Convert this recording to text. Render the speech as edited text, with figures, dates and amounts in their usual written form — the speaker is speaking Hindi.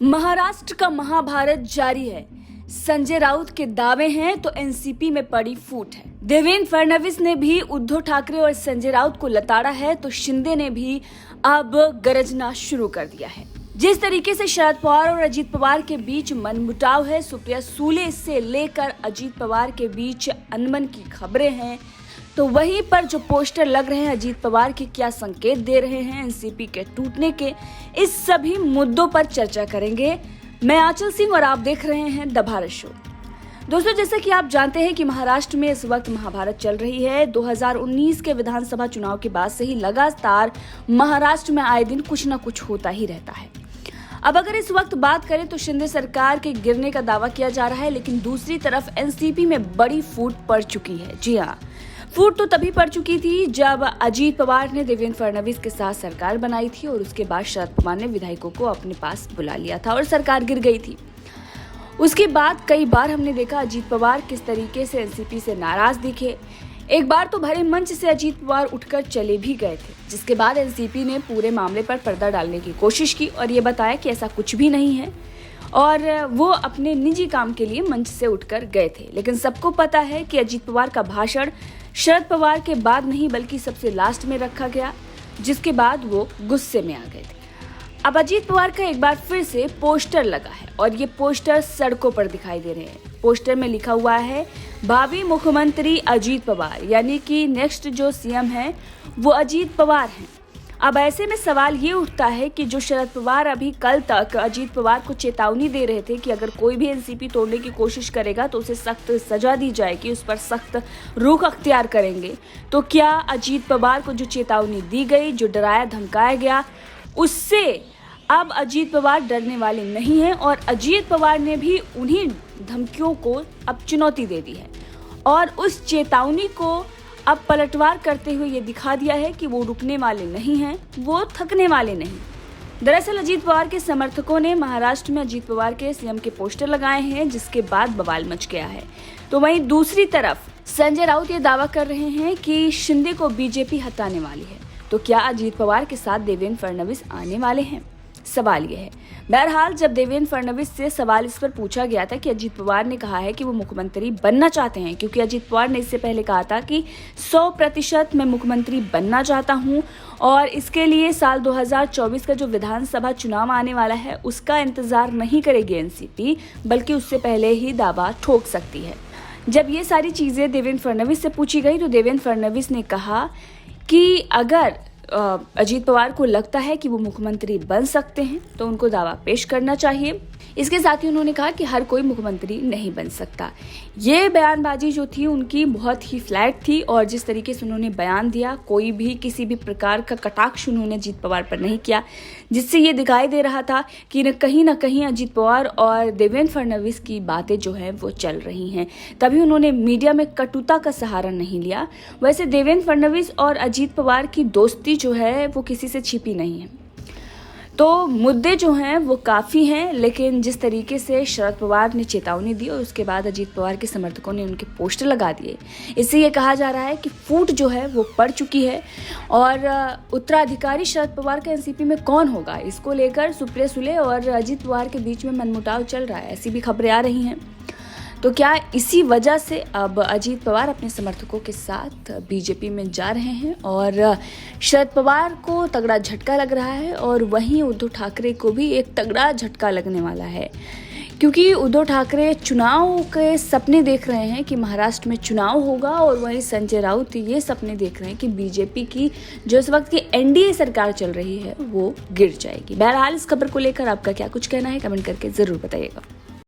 महाराष्ट्र का महाभारत जारी है। संजय राउत के दावे हैं तो एनसीपी में पड़ी फूट है। देवेंद्र फडणवीस ने भी उद्धव ठाकरे और संजय राउत को लताड़ा है तो शिंदे ने भी अब गरजना शुरू कर दिया है। जिस तरीके से शरद पवार और अजीत पवार के बीच मनमुटाव है, सुप्रिया सुले से लेकर अजीत पवार के बीच अनबन की खबरें हैं, तो वहीं पर जो पोस्टर लग रहे हैं अजीत पवार के क्या संकेत दे रहे हैं एनसीपी के टूटने के, इस सभी मुद्दों पर चर्चा करेंगे। मैं आंचल सिंह और आप देख रहे हैं द भारत शो। दोस्तों, जैसा कि आप जानते हैं कि महाराष्ट्र में इस वक्त महाभारत चल रही है। 2019 के विधानसभा चुनाव के बाद से ही लगातार महाराष्ट्र में आए दिन कुछ न कुछ होता ही रहता है। अब अगर इस वक्त बात करें तो शिंदे सरकार के गिरने का दावा किया जा रहा है, लेकिन दूसरी तरफ एनसीपी में बड़ी फूट पड़ चुकी है। जी हाँ, फूट तो तभी पड़ चुकी थी जब अजीत पवार ने देवेंद्र फडणवीस के साथ सरकार बनाई थी और उसके बाद शरद पवार ने विधायकों को अपने पास बुला लिया था और सरकार गिर गई थी। उसके बाद कई बार हमने देखा अजीत पवार किस तरीके से एनसीपी से नाराज दिखे। एक बार तो भरे मंच से अजीत पवार उठकर चले भी गए थे, जिसके बाद एनसीपी ने पूरे मामले पर पर्दा डालने की कोशिश की और ये बताया कि ऐसा कुछ भी नहीं है और वो अपने निजी काम के लिए मंच से उठकर गए थे। लेकिन सबको पता है कि अजीत पवार का भाषण शरद पवार के बाद नहीं बल्कि सबसे लास्ट में रखा गया, जिसके बाद वो गुस्से में आ गए थे। अब अजीत पवार का एक बार फिर से पोस्टर लगा है और ये पोस्टर सड़कों पर दिखाई दे रहे हैं। पोस्टर में लिखा हुआ है भावी मुख्यमंत्री अजीत पवार, यानी कि नेक्स्ट जो सीएम है वो अजीत पवार हैं। अब ऐसे में सवाल ये उठता है कि जो शरद पवार अभी कल तक अजीत पवार को चेतावनी दे रहे थे कि अगर कोई भी एनसीपी तोड़ने की कोशिश करेगा तो उसे सख्त सजा दी जाएगी, उस पर सख्त रुख अख्तियार करेंगे, तो क्या अजीत पवार को जो चेतावनी दी गई, जो डराया धमकाया गया, उससे अब अजीत पवार डरने वाले नहीं हैं और अजीत पवार ने भी उन्हीं धमकियों को अब चुनौती दे दी है और उस चेतावनी को अब पलटवार करते हुए ये दिखा दिया है कि वो रुकने वाले नहीं हैं, वो थकने वाले नहीं। दरअसल अजीत पवार के समर्थकों ने महाराष्ट्र में अजीत पवार के सीएम के पोस्टर लगाए हैं, जिसके बाद बवाल मच गया है। तो वहीं दूसरी तरफ संजय राउत ये दावा कर रहे हैं कि शिंदे को बीजेपी हटाने वाली है। तो क्या अजीत पवार के साथ देवेंद्र फडणवीस आने वाले हैं? सवाल यह है। बहरहाल जब देवेंद्र फडणवीस से सवाल इस पर पूछा गया था कि अजीत पवार ने कहा है कि वो मुख्यमंत्री बनना चाहते हैं, क्योंकि अजीत पवार ने इससे पहले कहा था कि 100% मैं मुख्यमंत्री बनना चाहता हूं और इसके लिए साल 2024 का जो विधानसभा चुनाव आने वाला है उसका इंतजार नहीं करेगी एनसीपी, बल्कि उससे पहले ही दावा ठोक सकती है। जब ये सारी चीजें देवेंद्र फडणवीस से पूछी गई तो देवेंद्र फडणवीस ने कहा कि अगर अजीत पवार को लगता है कि वो मुख्यमंत्री बन सकते हैं तो उनको दावा पेश करना चाहिए। इसके साथ ही उन्होंने कहा कि हर कोई मुख्यमंत्री नहीं बन सकता। ये बयानबाजी जो थी उनकी बहुत ही फ्लैट थी और जिस तरीके से उन्होंने बयान दिया, कोई भी किसी भी प्रकार का कटाक्ष उन्होंने अजीत पवार पर नहीं किया, जिससे ये दिखाई दे रहा था कि न कहीं अजीत पवार और देवेंद्र फडणवीस की बातें जो हैं वो चल रही हैं। तभी उन्होंने मीडिया में कटुता का सहारा नहीं लिया। वैसे देवेंद्र फडणवीस और अजीत पवार की दोस्ती जो है वो किसी से छिपी नहीं है, तो मुद्दे जो हैं वो काफ़ी हैं, लेकिन जिस तरीके से शरद पवार ने चेतावनी दी और उसके बाद अजीत पवार के समर्थकों ने उनके पोस्टर लगा दिए, इससे ये कहा जा रहा है कि फूट जो है वो पड़ चुकी है और उत्तराधिकारी शरद पवार का एनसीपी में कौन होगा, इसको लेकर सुप्रिया सुले और अजीत पवार के बीच में मनमुटाव चल रहा है, ऐसी भी खबरें आ रही हैं। तो क्या इसी वजह से अब अजीत पवार अपने समर्थकों के साथ बीजेपी में जा रहे हैं और शरद पवार को तगड़ा झटका लग रहा है और वहीं उद्धव ठाकरे को भी एक तगड़ा झटका लगने वाला है, क्योंकि उद्धव ठाकरे चुनाव के सपने देख रहे हैं कि महाराष्ट्र में चुनाव होगा और वहीं संजय राउत ये सपने देख रहे हैं कि बीजेपी की जो इस वक्त की एनडीए सरकार चल रही है वो गिर जाएगी। बहरहाल इस खबर को लेकर आपका क्या कुछ कहना है, कमेंट करके जरूर बताइएगा।